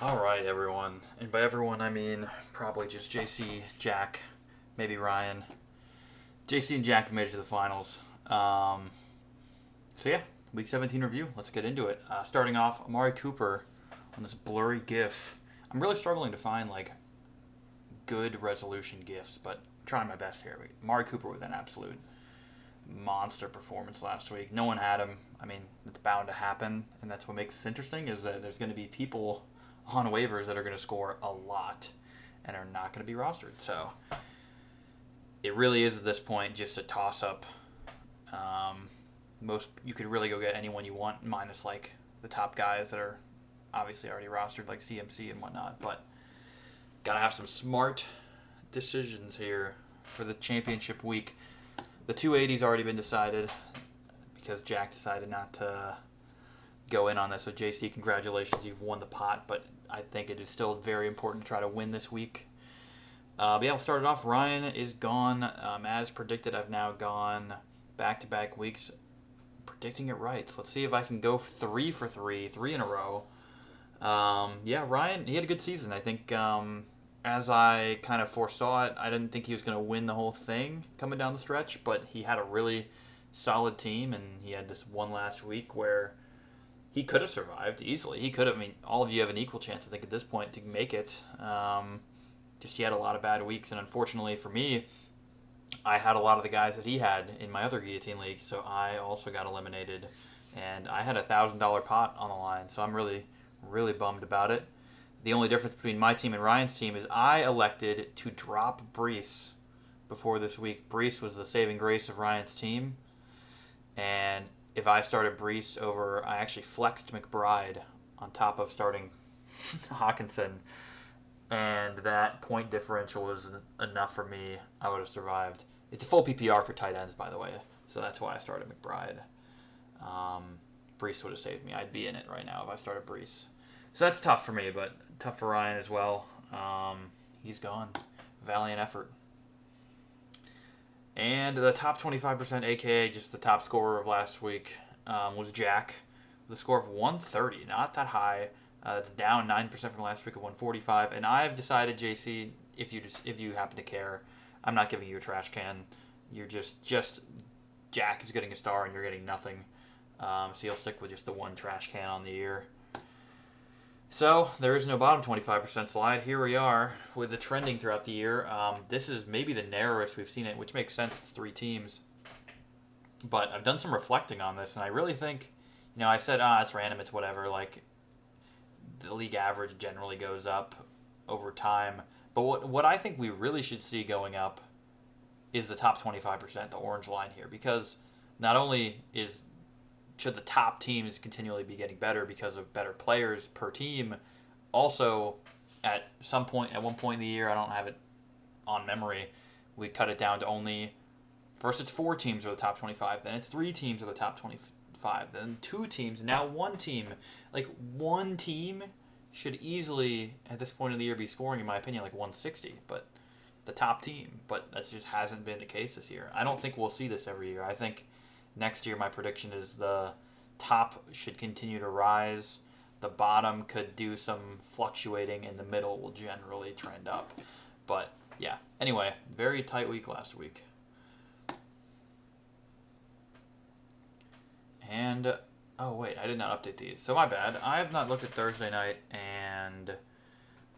All right, everyone. And by everyone, I mean probably just JC, Jack, maybe Ryan. JC and Jack have made it to the finals. So, yeah, Week 17 review. Let's get into it. Starting off, Amari Cooper on this blurry GIF. I'm really struggling to find, good resolution GIFs, but I'm trying my best here. Amari Cooper with an absolute monster performance last week. No one had him. I mean, it's bound to happen, and that's what makes this interesting is that there's going to be people on waivers that are going to score a lot and are not going to be rostered. So it really is at this point just a toss up. Most you could really go get anyone you want, minus the top guys that are obviously already rostered, like CMC and whatnot. But gotta have some smart decisions here for the championship week. The 280's already been decided because Jack decided not to go in on this. So JC, congratulations, you've won the pot, but I think it is still very important to try to win this week. But yeah, we'll start it off. Ryan is gone. As predicted, I've now gone back-to-back weeks predicting it right. So let's see if I can go 3 for 3 in a row. Yeah, Ryan, he had a good season. I think as I kind of foresaw it, I didn't think he was going to win the whole thing coming down the stretch, but he had a really solid team, and he had this one last week where he could have survived easily. He could have. I mean, all of you have an equal chance, I think, at this point to make it. Just he had a lot of bad weeks, and unfortunately for me, I had a lot of the guys that he had in my other Guillotine league, so I also got eliminated, and I had $1,000 pot on the line, so I'm really, really bummed about it. The only difference between my team and Ryan's team is I elected to drop Brees before this week. Brees was the saving grace of Ryan's team, and if I started Brees over, I actually flexed McBride on top of starting Hawkinson, and that point differential was enough for me. I would have survived. It's a full PPR for tight ends, by the way, so that's why I started McBride. Brees would have saved me. I'd be in it right now if I started Brees. So that's tough for me, but tough for Ryan as well. He's gone. Valiant effort. And the top 25%, aka just the top scorer of last week, was Jack with a score of 130. Not that high. It's down 9% from last week of 145. And I've decided, JC, if you happen to care, I'm not giving you a trash can. You're just Jack is getting a star and you're getting nothing. So you'll stick with just the one trash can on the year. So there is no bottom 25% slide. Here we are with the trending throughout the year. This is maybe the narrowest we've seen it, which makes sense. It's 3 teams. But I've done some reflecting on this, and I really think, I said, it's random, it's whatever. The league average generally goes up over time. But what I think we really should see going up is the top 25%, the orange line here, because not only should the top teams continually be getting better because of better players per team, also at one point in the year, I don't have it on memory, we cut it down to only, first it's 4 teams are the top 25, then it's 3 teams are the top 25, then 2 teams, now 1 team. One team should easily, at this point in the year, be scoring, in my opinion, 160, but the top team. But that just hasn't been the case this year. I don't think we'll see this every year. I think next year my prediction is the top should continue to rise. The bottom could do some fluctuating, and the middle will generally trend up. But yeah, anyway, very tight week last week. And oh wait, I did not update these, so my bad. I have not looked at Thursday night and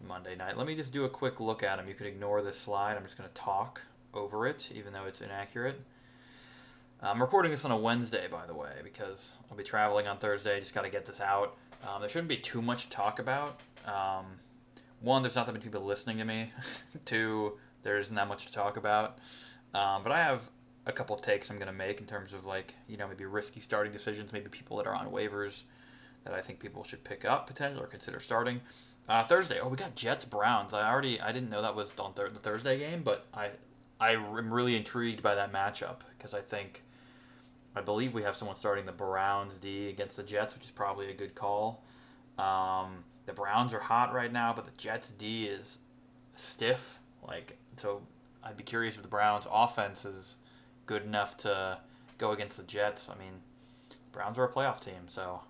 Monday night. Let me just do a quick look at them. You can ignore this slide. I'm just going to talk over it, even though it's inaccurate. I'm recording this on a Wednesday, by the way, because I'll be traveling on Thursday. Just got to get this out. There shouldn't be too much to talk about. 1, there's not that many people listening to me. 2, there isn't that much to talk about. But I have a couple of takes I'm going to make in terms of maybe risky starting decisions, maybe people that are on waivers that I think people should pick up potentially or consider starting. Thursday, we got Jets Browns. I didn't know that was on the Thursday game, but I am really intrigued by that matchup because I believe we have someone starting the Browns D against the Jets, which is probably a good call. The Browns are hot right now, but the Jets D is stiff. So I'd be curious if the Browns offense is good enough to go against the Jets. I mean, Browns are a playoff team, so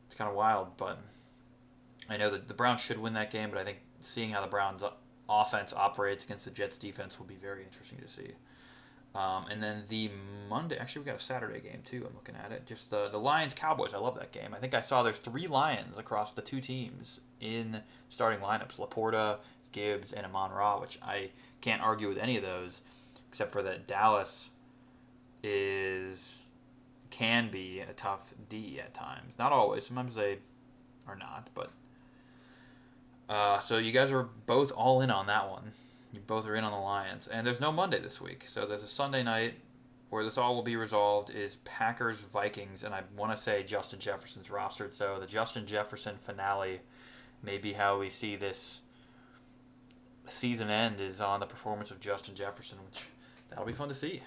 it's kind of wild. But I know that the Browns should win that game, but I think seeing how the Browns offense operates against the Jets defense will be very interesting to see. And then the Monday, actually, we got a Saturday game too. I'm looking at it. Just the Lions Cowboys. I love that game. I think I saw there's 3 Lions across the 2 teams in starting lineups: Laporta, Gibbs, and Amon-Ra, which I can't argue with any of those, except for that Dallas is can be a tough D at times. Not always. Sometimes they are not, but so you guys are both all in on that one. You both are in on the Lions, and there's no Monday this week, so there's a Sunday night where this all will be resolved. Is Packers Vikings, and I want to say Justin Jefferson's rostered, so the Justin Jefferson finale may be how we see this season end is on the performance of Justin Jefferson, which that'll be fun to see.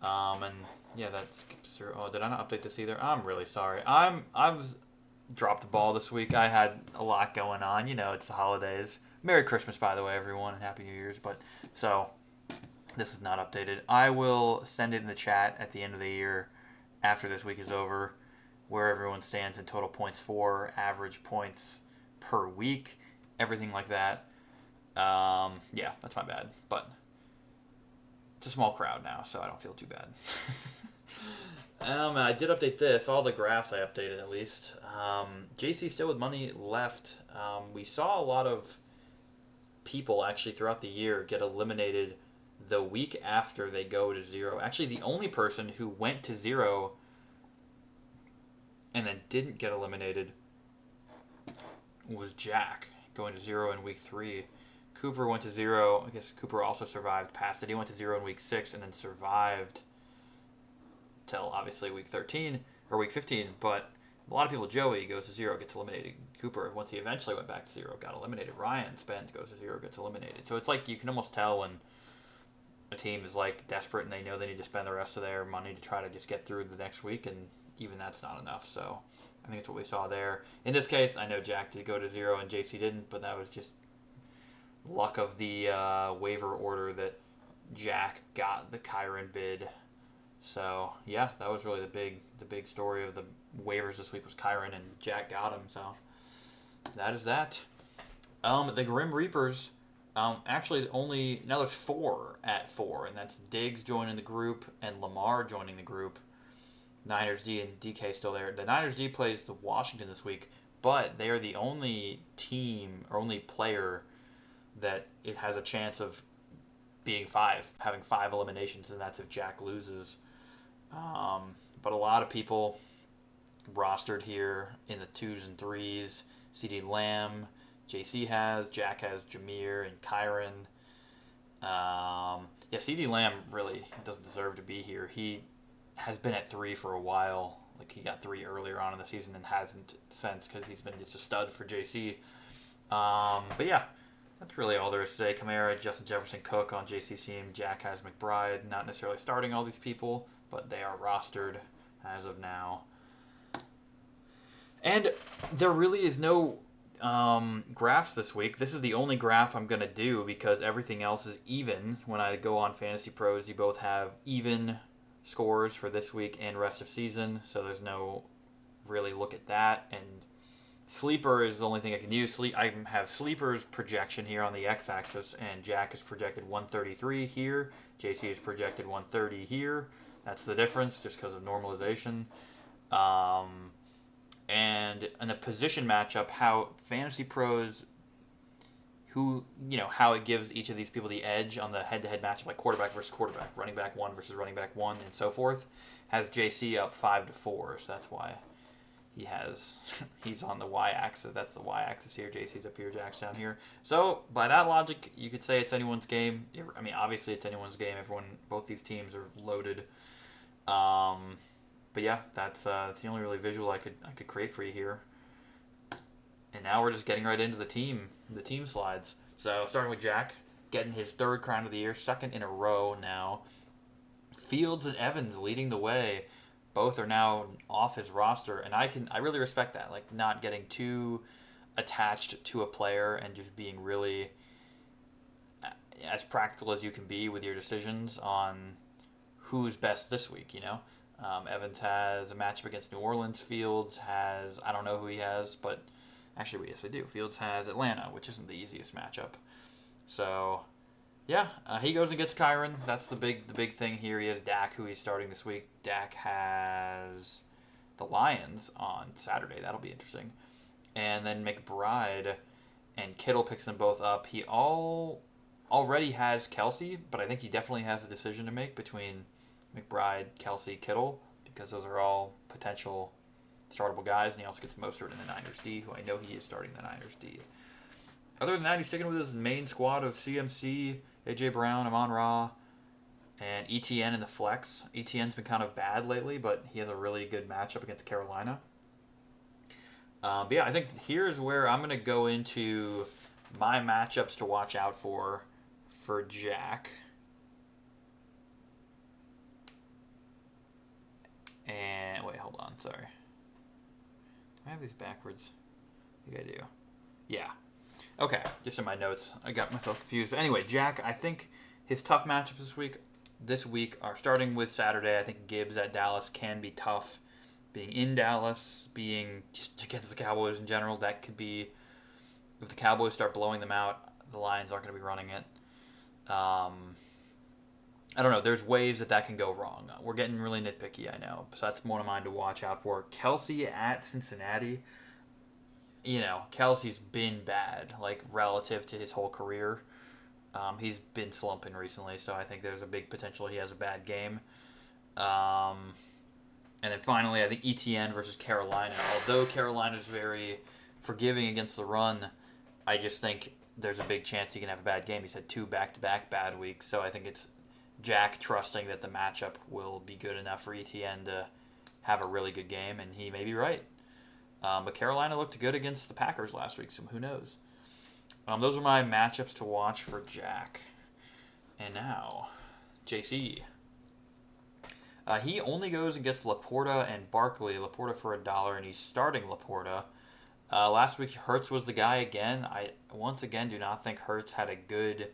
And yeah, that's through. Oh, did I not update this either? I'm really sorry. I've dropped the ball this week. I had a lot going on. It's the holidays. Merry Christmas, by the way, everyone, and Happy New Year's. But so this is not updated. I will send it in the chat at the end of the year, after this week is over, where everyone stands in total points for, average points per week, everything like that. Yeah, that's my bad, but it's a small crowd now, so I don't feel too bad. I did update this. All the graphs I updated, at least. JC still with money left. We saw a lot of people actually throughout the year get eliminated the week after they go to 0. Actually, the only person who went to 0 and then didn't get eliminated was Jack, going to 0 in week 3. Cooper went to 0. I guess Cooper also survived past it. He went to 0 in week 6 and then survived till obviously week 13 or week 15. But a lot of people, Joey goes to 0, gets eliminated. Cooper, once he eventually went back to 0, got eliminated. Ryan Spence goes to 0, gets eliminated. So it's like you can almost tell when a team is like desperate and they know they need to spend the rest of their money to try to just get through the next week, and even that's not enough. So I think that's what we saw there. In this case, I know Jack did go to 0 and JC didn't, but that was just luck of the waiver order that Jack got the Kyron bid. So yeah, that was really the big story of the waivers this week was Kyron, and Jack got him. So that is that. The Grim Reapers, actually only now there's 4 at 4, and that's Diggs joining the group and Lamar joining the group. Niners D and DK still there. The Niners D plays the Washington this week, but they are the only team or only player that it has a chance of having 5 eliminations, and that's if Jack loses. But a lot of people rostered here in the 2s and 3s. CD Lamb, JC has, Jack has Jameer and Kyron. Yeah, CD Lamb really doesn't deserve to be here. He has been at 3 for a while. Like, he got 3 earlier on in the season and hasn't since, because he's been just a stud for JC. But yeah, that's really all there is to say. Kamara, Justin Jefferson, Cook on JC's team. Jack has McBride. Not necessarily starting all these people, but they are rostered as of now. And there really is no graphs this week. This is the only graph I'm going to do because everything else is even. When I go on Fantasy Pros, you both have even scores for this week and rest of season, so there's no really look at that. And Sleeper is the only thing I can use. I have Sleeper's projection here on the x-axis, and Jack is projected 133 here. JC is projected 130 here. That's the difference, just because of normalization. And in a position matchup, how Fantasy Pros, how it gives each of these people the edge on the head-to-head matchup, like quarterback versus quarterback, running back 1 versus running back 1, and so forth, has JC up 5-4, so that's why he's on the y-axis. That's the y-axis here. JC's up here, Jack's down here. So by that logic, you could say it's anyone's game. I mean, obviously it's anyone's game. Both these teams are loaded. But yeah, that's the only really visual I could create for you here. And now we're just getting right into the team slides. So starting with Jack, getting his 3rd crown of the year, 2nd in a row now. Fields and Evans leading the way. Both are now off his roster, and I really respect that. Like, not getting too attached to a player and just being really as practical as you can be with your decisions on who's best this week. Evans has a matchup against New Orleans. Fields has, I don't know who he has, but Actually, yes, I do. Fields has Atlanta, which isn't the easiest matchup. So, yeah, he goes and gets Kyron. That's the big thing here. He has Dak, who he's starting this week. Dak has the Lions on Saturday. That'll be interesting. And then McBride and Kittle picks them both up. He already has Kelsey, but I think he definitely has a decision to make between McBride, Kelsey, Kittle, because those are all potential startable guys, and he also gets Mostert in the Niners D, who I know he is starting the Niners D. Other than that, he's sticking with his main squad of CMC, AJ Brown, Amon Ra, and ETN in the flex. ETN's been kind of bad lately, but he has a really good matchup against Carolina. But yeah, I think here's where I'm going to go into my matchups to watch out for Jack. And wait, hold on, sorry. Do I have these backwards? I think I do. Yeah. Okay, just in my notes. I got myself confused. But anyway, Jack, I think his tough matchups this week are starting with Saturday. I think Gibbs at Dallas can be tough. Being in Dallas, being just against the Cowboys in general, that could be, if the Cowboys start blowing them out, the Lions aren't going to be running it. I don't know. There's ways that can go wrong. We're getting really nitpicky, I know. So that's one of mine to watch out for. Kelsey at Cincinnati. Kelsey's been bad, like, relative to his whole career. He's been slumping recently, so I think there's a big potential he has a bad game. And then finally, I think ETN versus Carolina. Although Carolina's very forgiving against the run, I just think there's a big chance he can have a bad game. He's had 2 back-to-back bad weeks, so I think it's Jack trusting that the matchup will be good enough for ETN to have a really good game, and he may be right. But Carolina looked good against the Packers last week, so who knows? Those are my matchups to watch for Jack. And now, JC. He only goes and gets Laporta and Barkley. Laporta for $1, and he's starting Laporta. Last week, Hurts was the guy again. I once again do not think Hurts had a good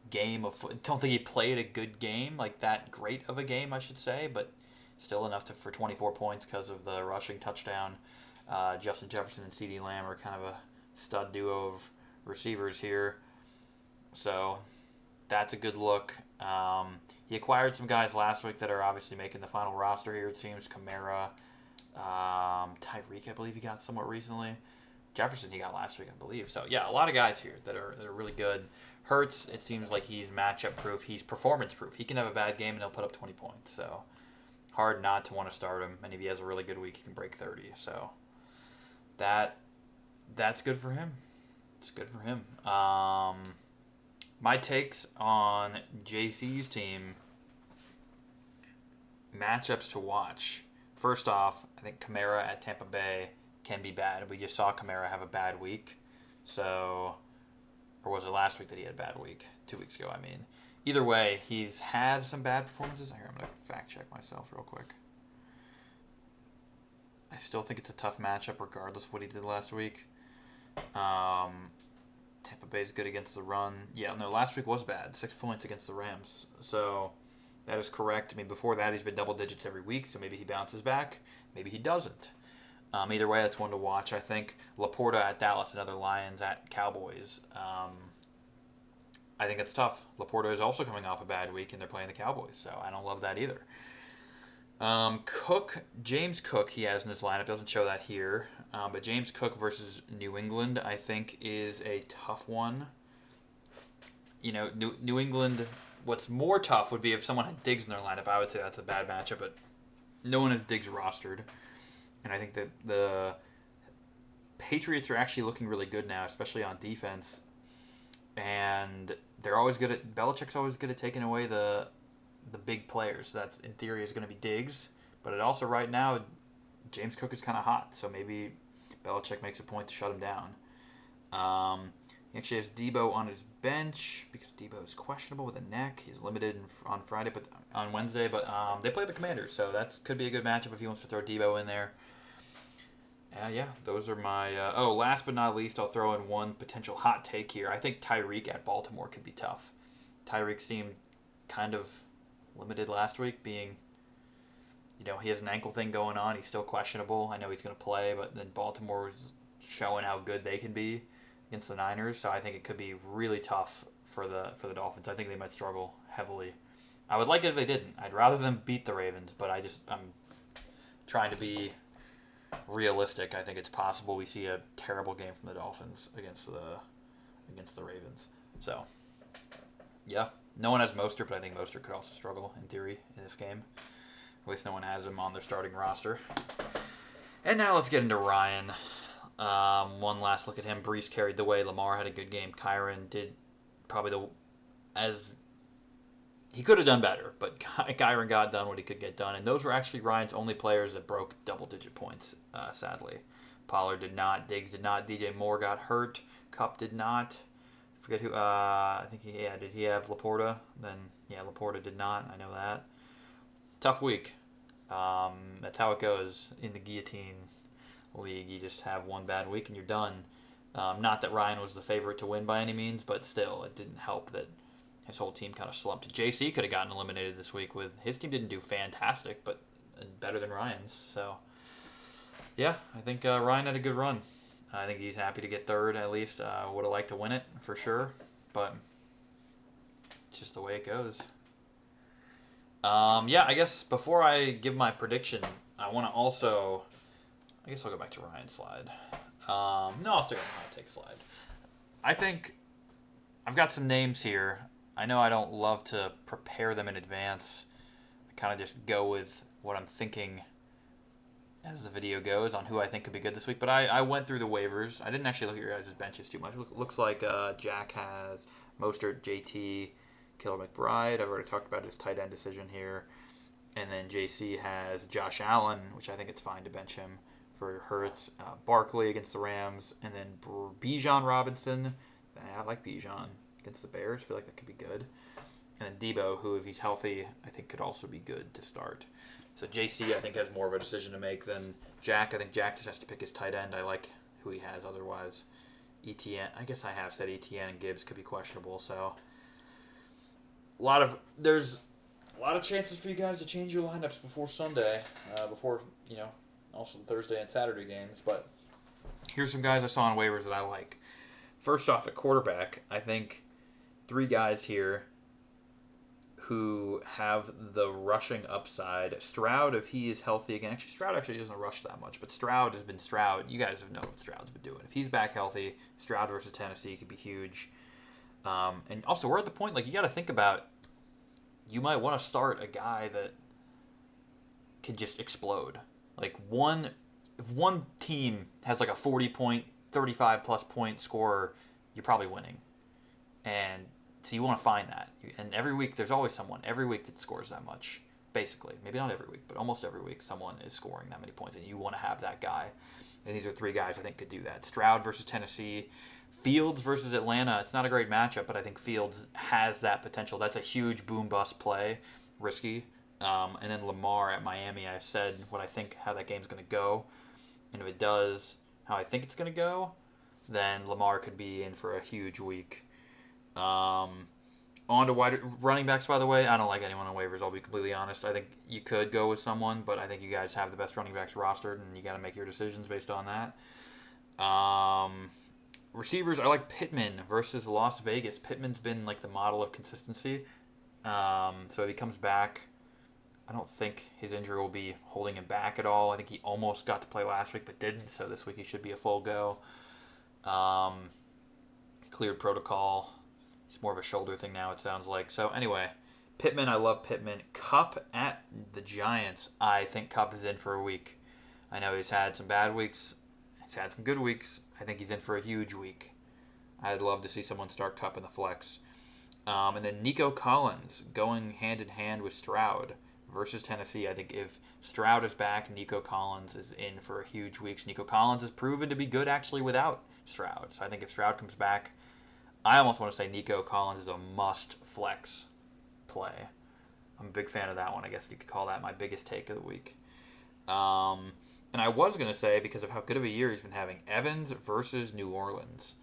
game of. Don't think he played a good game, like that great of a game, I should say, but still enough for 24 points because of the rushing touchdown. Justin Jefferson and CeeDee Lamb are kind of a stud duo of receivers here, so that's a good look. He acquired some guys last week that are obviously making the final roster here, it seems. Kamara, Tyreek, I believe he got somewhat recently. Jefferson he got last week, I believe. So, yeah, a lot of guys here that are really good. Hurts, it seems like he's matchup-proof. He's performance-proof. He can have a bad game, and he'll put up 20 points. So, hard not to want to start him. And if he has a really good week, he can break 30. So, that's good for him. It's good for him. My takes on JC's team, matchups to watch. First off, I think Kamara at Tampa Bay can be bad. We just saw Kamara have a bad week. So, or was it last week that he had a bad week? 2 weeks ago, I mean. Either way, he's had some bad performances. Here, I'm going to fact check myself real quick. I still think it's a tough matchup regardless of what he did last week. Tampa Bay's good against the run. Yeah, no, last week was bad. 6 points against the Rams. So that is correct. I mean, before that, he's been double digits every week, so maybe he bounces back. Maybe he doesn't. Either way, that's one to watch. I think Laporta at Dallas, another Lions at Cowboys. I think it's tough. Laporta is also coming off a bad week, and they're playing the Cowboys, so I don't love that either. James Cook, he has in his lineup. Doesn't show that here. But James Cook versus New England, I think, is a tough one. New England, what's more tough would be if someone had Diggs in their lineup. I would say that's a bad matchup, but no one has Diggs rostered. And I think that the Patriots are actually looking really good now, especially on defense. And they're always good at, Belichick's always good at taking away the big players. That, in theory, is going to be Diggs. But it also, right now, James Cook is kind of hot, so maybe Belichick makes a point to shut him down. He actually has Debo on his bench because Debo is questionable with a neck. He's limited on Wednesday, but they play the Commanders, so that could be a good matchup if he wants to throw Debo in there. Yeah, those are my... last but not least, I'll throw in one potential hot take here. I think Tyreek at Baltimore could be tough. Tyreek seemed kind of limited last week, being... he has an ankle thing going on. He's still questionable. I know he's going to play, but then Baltimore's showing how good they can be against the Niners. So I think it could be really tough for the Dolphins. I think they might struggle heavily. I would like it if they didn't. I'd rather them beat the Ravens, but I'm trying to be realistic. I think it's possible we see a terrible game from the Dolphins against the Ravens. So yeah, no one has Mostert, but I think Mostert could also struggle in theory in this game. At least no one has him on their starting roster. And now let's get into Ryan. One last look at him. Brees carried the way. Lamar had a good game. Kyron did probably he could have done better, but Kyron got done what he could get done. And those were actually Ryan's only players that broke double-digit points, sadly. Pollard did not. Diggs did not. DJ Moore got hurt. Kupp did not. I forget who. I think did he have Laporta? Then, yeah, Laporta did not. I know that. Tough week. That's how it goes in the Guillotine League. You just have one bad week and you're done. Not that Ryan was the favorite to win by any means, but still, it didn't help that his whole team kind of slumped. JC could have gotten eliminated this week with his team didn't do fantastic, but better than Ryan's. So, yeah, I think Ryan had a good run. I think he's happy to get third at least. Would have liked to win it for sure, but it's just the way it goes. Yeah, I guess before I give my prediction, I want to also. I guess I'll go back to Ryan's slide. No, I'll stick on the hot take slide. I think I've got some names here. I know I don't love to prepare them in advance. I kind of just go with what I'm thinking as the video goes on who I think could be good this week. But I went through the waivers. I didn't actually look at your guys' benches too much. It looks like Jack has Mostert, JT, Killer McBride. I've already talked about his tight end decision here. And then JC has Josh Allen, which I think it's fine to bench him for Hurts. Barkley against the Rams. And then Bijan Robinson. I like Bijan against the Bears. I feel like that could be good. And then Debo, who, if he's healthy, I think could also be good to start. So JC, I think, has more of a decision to make than Jack. I think Jack just has to pick his tight end. I like who he has otherwise. ETN, I guess I have said ETN and Gibbs could be questionable. So there's a lot of chances for you guys to change your lineups before Sunday, before, also Thursday and Saturday games. But here's some guys I saw on waivers that I like. First off, at quarterback, I think 3 guys here who have the rushing upside. Stroud, if he is healthy again. Actually, Stroud actually doesn't rush that much, but Stroud has been Stroud. You guys have known what Stroud's been doing. If he's back healthy, Stroud versus Tennessee could be huge. And also, we're at the point, you got to think about, you might want to start a guy that can just explode. If one team has a 40-point, 35-plus point scorer, you're probably winning. And so you want to find that. And every week, there's always someone, every week that scores that much, basically. Maybe not every week, but almost every week, someone is scoring that many points, and you want to have that guy. And these are 3 guys I think could do that. Stroud versus Tennessee. Fields versus Atlanta. It's not a great matchup, but I think Fields has that potential. That's a huge boom-bust play. Risky. And then Lamar at Miami. I said what I think how that game's going to go. And if it does how I think it's going to go, then Lamar could be in for a huge week. On to wide running backs, by the way. I don't like anyone on waivers, I'll be completely honest. I think you could go with someone, but I think you guys have the best running backs rostered, and you got to make your decisions based on that. Receivers, I like Pittman versus Las Vegas. Pittman's been the model of consistency. So if he comes back, I don't think his injury will be holding him back at all. I think he almost got to play last week but didn't, so this week he should be a full go. Cleared protocol. It's more of a shoulder thing now, it sounds like. So anyway, Pittman, I love Pittman. Kupp at the Giants. I think Kupp is in for a week. I know he's had some bad weeks. He's had some good weeks. I think he's in for a huge week. I'd love to see someone start Kupp in the flex. And then Nico Collins going hand-in-hand with Stroud versus Tennessee. I think if Stroud is back, Nico Collins is in for a huge week. Nico Collins has proven to be good actually without Stroud. So I think if Stroud comes back, I almost want to say Nico Collins is a must flex play. I'm a big fan of that one. I guess you could call that my biggest take of the week. And I was going to say, because of how good of a year he's been having, Evans versus New Orleans.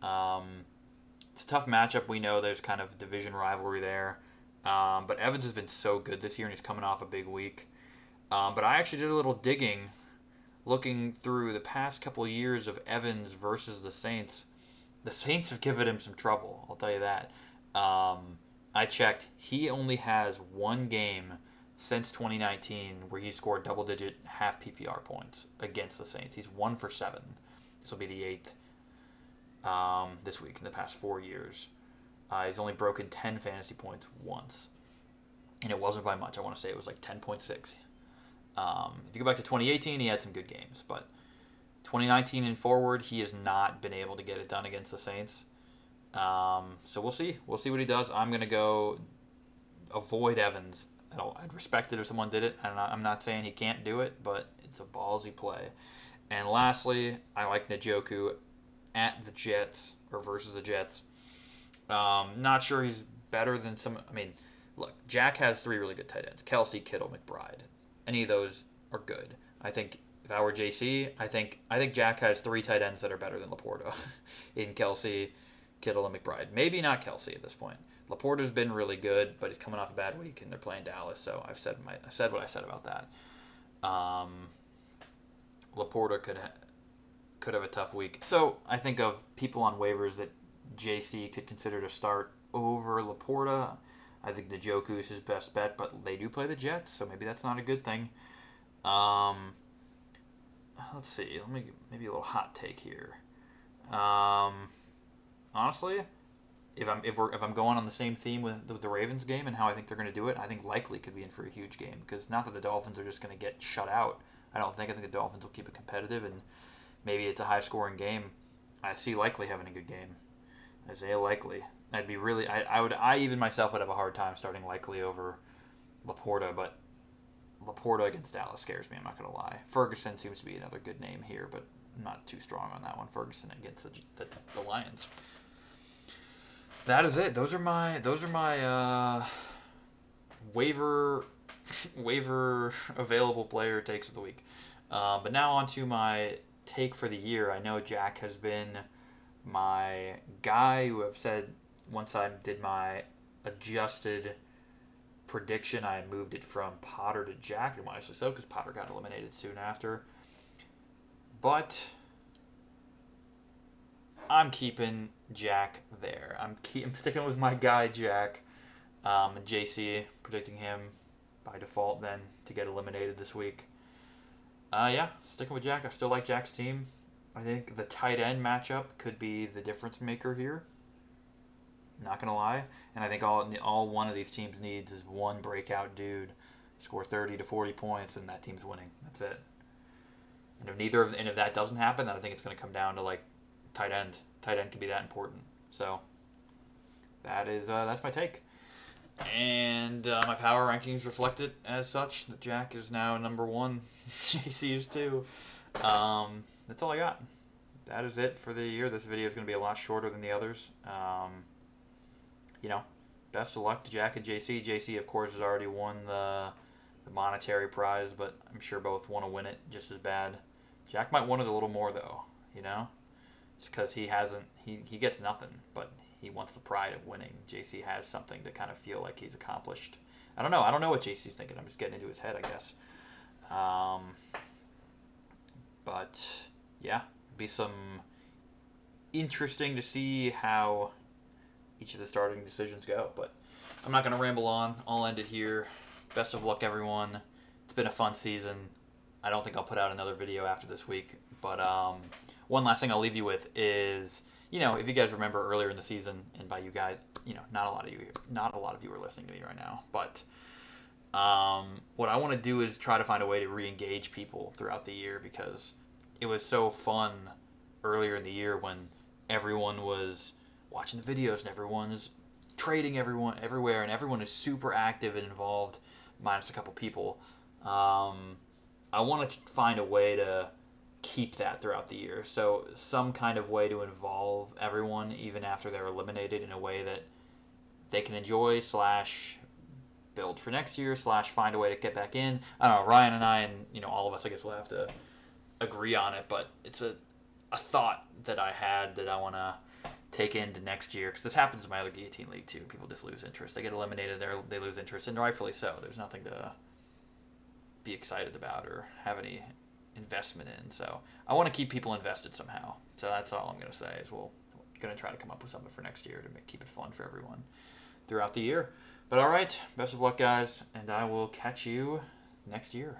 It's a tough matchup. We know there's kind of division rivalry there. But Evans has been so good this year, and he's coming off a big week. But I actually did a little digging looking through the past couple years of Evans versus the Saints have given him some trouble. I'll tell you that. I checked. He only has one game since 2019 where he scored double-digit half PPR points against the Saints. He's 1 for 7. This will be the 8th this week in the past 4 years. He's only broken 10 fantasy points once. And it wasn't by much. I want to say it was like 10.6. If you go back to 2018, he had some good games. But 2019 and forward, he has not been able to get it done against the Saints. So we'll see. We'll see what he does. I'm going to go avoid Evans. I'd respect it if someone did it. I'm not saying he can't do it, but it's a ballsy play. And lastly, I like Njoku at the Jets, or versus the Jets. Not sure he's better than some. I mean, look, Jack has 3 really good tight ends: Kelsey, Kittle, McBride. Any of those are good. I think if I were JC, I think Jack has 3 tight ends that are better than Laporta in Kelsey, Kittle, and McBride. Maybe not Kelsey at this point. Laporta's been really good, but he's coming off a bad week, and they're playing Dallas. So I've said what I said about that. Laporta could have a tough week. So I think of people on waivers that JC could consider to start over Laporta. I think Njoku is his best bet, but they do play the Jets, so maybe that's not a good thing. Let's see. Maybe a little hot take here. Honestly, if I'm going on the same theme with the Ravens game and how I think they're going to do it, I think Likely could be in for a huge game, because not that the Dolphins are just going to get shut out. I think the Dolphins will keep it competitive, and maybe it's a high-scoring game. I see Likely having a good game. Isaiah Likely. I'd be really. I even myself would have a hard time starting Likely over Laporta, but Laporta against Dallas scares me. I'm not gonna lie. Ferguson seems to be another good name here, but I'm not too strong on that one. Ferguson against the Lions. That is it. Those are my waiver available player takes of the week. But now on to my take for the year. I know Jack has been my guy who have said once I did my adjusted prediction, I moved it from Potter to Jack, and wisely so, because Potter got eliminated soon after. But I'm keeping Jack there. I'm sticking with my guy Jack. And JC, predicting him by default then to get eliminated this week. Sticking with Jack. I still like Jack's team. I think the tight end matchup could be the difference maker here. Not gonna lie, and I think all one of these teams needs is one breakout dude, score 30 to 40 points, and that team's winning. That's it. And if that doesn't happen, then I think it's gonna come down to like tight end. Tight end can be that important. So that's my take. And my power rankings reflect it as such. That Jack is now number 1. JC is 2. That's all I got. That is it for the year. This video is going to be a lot shorter than the others. Best of luck to Jack and JC. JC, of course, has already won the monetary prize, but I'm sure both want to win it just as bad. Jack might want it a little more, though, It's because he gets nothing, but he wants the pride of winning. JC has something to kind of feel like he's accomplished. I don't know what JC's thinking. I'm just getting into his head, I guess. But yeah, it'd be some interesting to see how each of the starting decisions go. But I'm not going to ramble on. I'll end it here. Best of luck, everyone. It's been a fun season. I don't think I'll put out another video after this week. But one last thing I'll leave you with is, if you guys remember earlier in the season, and by you guys, not a lot of you are listening to me right now, but what I want to do is try to find a way to re-engage people throughout the year, because it was so fun earlier in the year when everyone was watching the videos and everyone's trading everywhere, and everyone is super active and involved, minus a couple people. I want to find a way to keep that throughout the year. So some kind of way to involve everyone even after they're eliminated in a way that they can enjoy / build for next year / find a way to get back in. I don't know, Ryan and I and all of us, I guess we'll have to agree on it, but it's a thought that I had that I want to take into next year, because this happens in my other Guillotine League too. People just lose interest. They get eliminated, they lose interest, and rightfully so. There's nothing to be excited about or have any investment in. So I want to keep people invested somehow. So that's all I'm going to say is we're going to try to come up with something for next year to keep it fun for everyone throughout the year. But all right, best of luck, guys, and I will catch you next year.